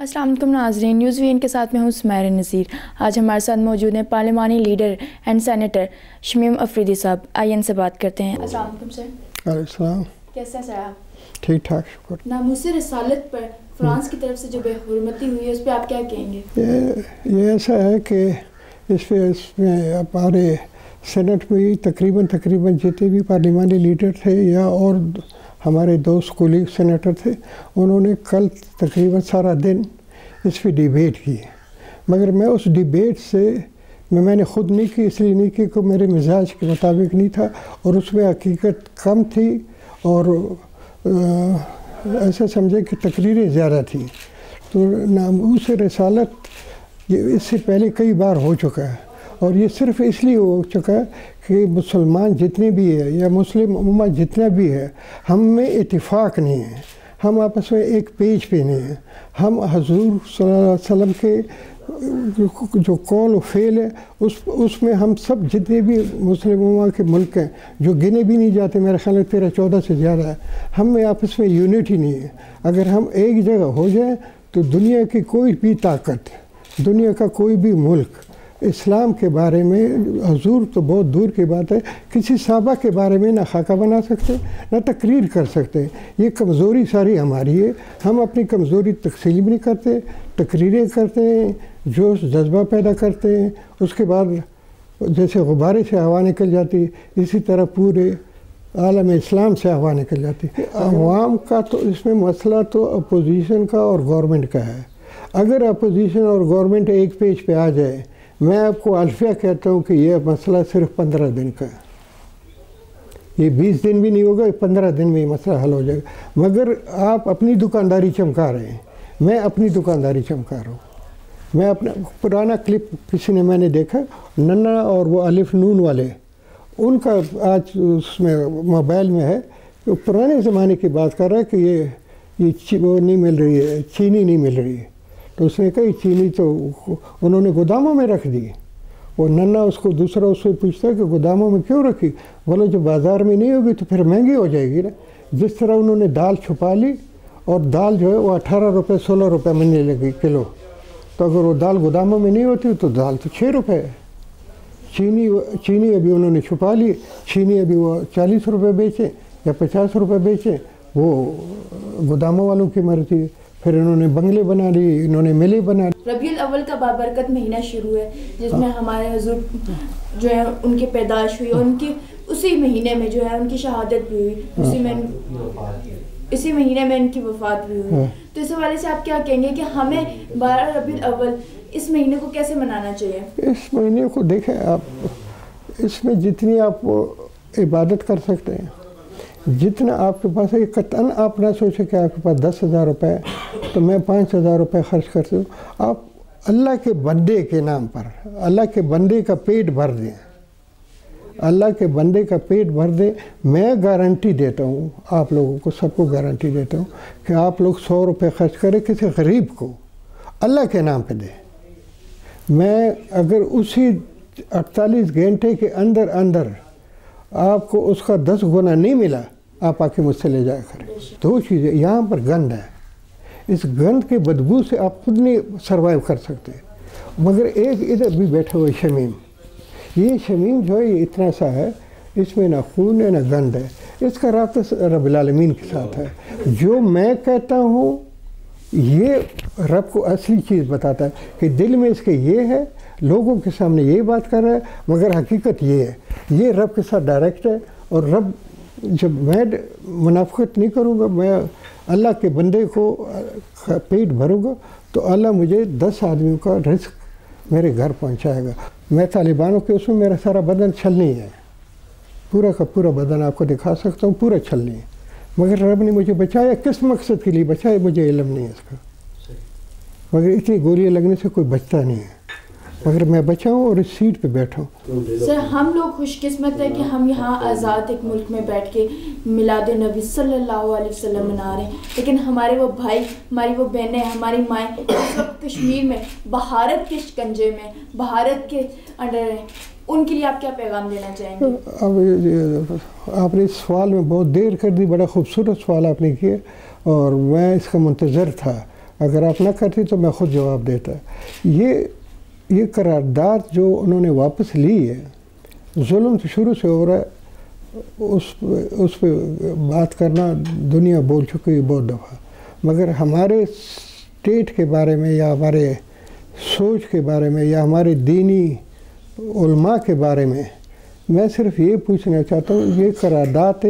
السلام علیکم ناظرین، نیوز وی این کے ساتھ میں ہوں سمیرہ نذیر۔ آج ہمارے ساتھ موجود ہیں پارلیمانی leader and senator Shamim Afridi صاحب۔ آئیے ان سے بات کرتے ہیں۔ السلام علیکم سر۔ علیکم السلام۔ کیسے ہیں سر آپ؟ ٹھیک ٹھاک، شکر۔ ناموس رسالت پر فرانس کی طرف سے جو بے حرمتی ہوئی ہے اس پہ آپ کیا کہیں گے؟ یہ ایسا ہے کہ اس میں ہمارے سینٹ میں تقریباً جتنے بھی پارلیمانی لیڈر تھے یا اور ہمارے دوست کولیگ سینیٹر تھے، انہوں نے کل تقریباً سارا دن اس پہ ڈیبیٹ کی، مگر میں اس ڈیبیٹ سے میں نے خود نہیں کی، اس لیے نہیں کی کہ میرے مزاج کے مطابق نہیں تھا اور اس میں حقیقت کم تھی اور ایسا سمجھے کہ تقریریں زیادہ تھیں۔ تو ناموس رسالت یہ اس سے پہلے کئی بار ہو چکا ہے اور یہ صرف اس لیے ہو چکا ہے کہ مسلمان جتنے بھی ہے یا مسلم امت جتنا بھی ہے، ہم میں اتفاق نہیں ہے، ہم آپس میں ایک پیج پہ نہیں ہیں۔ ہم حضور صلی اللہ علیہ وسلم کے جو قول و فعل ہے اس میں ہم سب جتنے بھی مسلم امت کے ملک ہیں جو گنے بھی نہیں جاتے، میرے خیال میں 13-14 سے زیادہ ہے، ہم میں آپس میں یونٹی نہیں ہے۔ اگر ہم ایک جگہ ہو جائیں تو دنیا کی کوئی بھی طاقت، دنیا کا کوئی بھی ملک اسلام کے بارے میں، حضور تو بہت دور کی بات ہے، کسی صحابہ کے بارے میں نہ خاکہ بنا سکتے نہ تقریر کر سکتے۔ یہ کمزوری ساری ہماری ہے، ہم اپنی کمزوری تسلیم نہیں کرتے، تقریریں کرتے ہیں، جوش جذبہ پیدا کرتے ہیں، اس کے بعد جیسے غبارے سے ہوا نکل جاتی اسی طرح پورے عالم اسلام سے ہوا نکل جاتی۔ عوام کا تو اس میں مسئلہ تو اپوزیشن کا اور گورنمنٹ کا ہے۔ اگر اپوزیشن اور گورنمنٹ ایک پیج پہ آ جائے، میں آپ کو الفیہ کہتا ہوں کہ یہ مسئلہ صرف 15 دن کا ہے، یہ 20 دن بھی نہیں ہوگا، 15 دن میں یہ مسئلہ حل ہو جائے گا۔ مگر آپ اپنی دکانداری چمکا رہے ہیں، میں اپنی دکانداری چمکا رہا ہوں۔ میں اپنا پرانا کلپ کسی نے میں نے دیکھا، ننا اور وہ الف نون والے، ان کا آج اس میں موبائل میں ہے، پرانے زمانے کی بات کر رہا ہے کہ یہ وہ نہیں مل رہی ہے، چینی نہیں مل رہی ہے، تو اس نے کہا یہ چینی تو انہوں نے گوداموں میں رکھ دی۔ وہ ننا اس کو دوسرا اس سے پوچھتا ہے کہ گوداموں میں کیوں رکھی؟ بولے جو بازار میں نہیں ہوگی تو پھر مہنگی ہو جائے گی نا۔ جس طرح انہوں نے دال چھپا لی اور دال جو ہے وہ 18 روپے 16 روپے ملنے لگی کلو، تو اگر وہ دال گوداموں میں نہیں ہوتی تو دال تو 6 روپے ہے۔ چینی ابھی انہوں نے چھپا لی، چینی ابھی وہ 40 روپے بیچیں یا 50 روپے بیچیں، وہ گوداموں والوں کی مرضی ہے۔ پھر انہوں نے بنگلے بنا لی، انہوں نے ملے بنا لی۔ ربیع الاول کا بابرکت مہینہ شروع ہے جس میں ہمارے حضور جو ہے ان کی پیدائش ہوئی اور ان کی اسی مہینے میں جو ہے ان کی شہادت بھی ہوئی، اسی مہینے میں ان کی وفات بھی ہوئی۔ تو اس حوالے سے آپ کیا کہیں گے کہ ہمیں 12 ربیع الاول اس مہینے کو کیسے منانا چاہیے؟ اس مہینے کو دیکھیں آپ، اس میں جتنی آپ عبادت کر سکتے ہیں، جتنا آپ کے پاس ہے، قطعاً آپ نہ سوچیں کہ آپ کے پاس 10,000 روپے ہے تو میں 5,000 روپے خرچ کرتا ہوں۔ آپ اللہ کے بندے کے نام پر اللہ کے بندے کا پیٹ بھر دیں، اللہ کے بندے کا پیٹ بھر دیں۔ میں گارنٹی دیتا ہوں آپ لوگوں کو، سب کو گارنٹی دیتا ہوں کہ آپ لوگ 100 روپے خرچ کریں کسی غریب کو اللہ کے نام پہ دیں۔ میں اگر اسی 48 گھنٹے کے اندر آپ کو اس کا 10 گنا نہیں ملا، آپ آ کے مجھ سے لے جایا کریں۔ دو چیزیں، یہاں پر گند ہے، اس گند کے بدبو سے آپ خود نہیں سروائیو کر سکتے۔ مگر ایک ادھر بھی بیٹھا ہوا شمیم، یہ شمیم جو ہے یہ اتنا سا ہے، اس میں نہ خون ہے نہ گند ہے، اس کا رابطہ رب العالمین کے ساتھ ہے۔ جو میں کہتا ہوں یہ رب کو اصلی چیز بتاتا ہے کہ دل میں اس کے یہ ہے، لوگوں کے سامنے یہ بات کر رہا ہے، مگر حقیقت یہ ہے، یہ رب کے ساتھ ڈائریکٹ ہے۔ اور رب جب میں منافقت نہیں کروں گا، میں اللہ کے بندے کو پیٹ بھروں گا تو اللہ مجھے 10 آدمیوں کا رزق میرے گھر پہنچائے گا۔ میں طالبانوں کے اس میں میرا سارا بدن چھلنی ہے، پورا کا پورا بدن آپ کو دکھا سکتا ہوں، پورا چھلنی ہے، مگر رب نے مجھے بچایا، کس مقصد کے لیے بچایا مجھے علم نہیں ہے اس کا، مگر اتنی گولیاں لگنے سے کوئی بچتا نہیں ہے، مگر میں بچا ہوں اور اس سیٹ پہ بیٹھا ہوں۔ سر ہم لوگ خوش قسمت ہیں کہ ہم یہاں آزاد ایک ملک میں بیٹھ کے میلاد نبی صلی اللہ علیہ وسلم منا رہے ہیں، لیکن ہمارے وہ بھائی، ہماری وہ بہنیں، ہماری مائیں اس وقت کشمیر میں بھارت کے شکنجے میں، بھارت کے انڈر ہیں، ان کے لیے آپ کیا پیغام دینا چاہیں گے؟ اب آپ نے اس سوال میں بہت دیر کر دی، بڑا خوبصورت سوال آپ نے کیا اور میں اس کا منتظر تھا۔ اگر آپ نہ کرتی تو میں خود جواب دیتا. یہ قرارداد جو انہوں نے واپس لی ہے، ظلم تو شروع سے ہو رہا ہے. اس پہ بات کرنا دنیا بول چکی ہے بہت دفعہ، مگر ہمارے اسٹیٹ کے بارے میں یا ہمارے سوچ کے بارے میں یا ہمارے دینی علماء کے بارے میں صرف یہ پوچھنا چاہتا ہوں، یہ قرارداد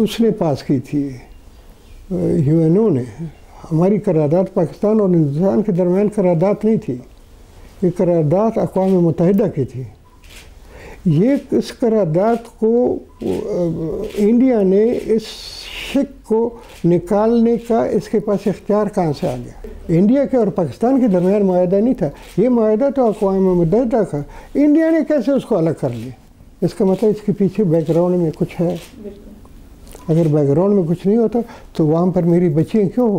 اس نے پاس کی تھی، یو این او نے. ہماری قرارداد پاکستان اور ہندوستان کے درمیان قرارداد نہیں تھی، یہ قرارداد اقوام متحدہ کی تھی. اس قرارداد کو انڈیا نے اس شک کو نکالنے کا اس کے پاس اختیار کہاں سے آ گیا؟ انڈیا کے اور پاکستان کے درمیان معاہدہ نہیں تھا، یہ معاہدہ تو اقوام متحدہ کا. انڈیا نے کیسے اس کو الگ کر لیا؟ اس کا مطلب اس کے پیچھے بیک گراؤنڈ میں کچھ ہے. اگر بیک گراؤنڈ میں کچھ نہیں ہوتا تو وہاں پر میری بچیاں کیوں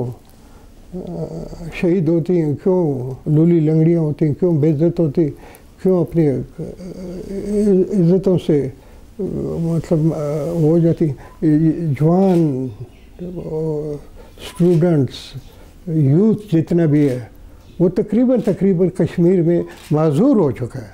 شہید ہوتی ہیں، کیوں لولی لنگڑیاں ہوتی ہیں، کیوں بے عزت ہوتی، کیوں اپنی عزتوں سے مطلب ہو جاتی. جوان اسٹوڈنٹس، یوتھ جتنا بھی ہے وہ تقریباً کشمیر میں معذور ہو چکا ہے.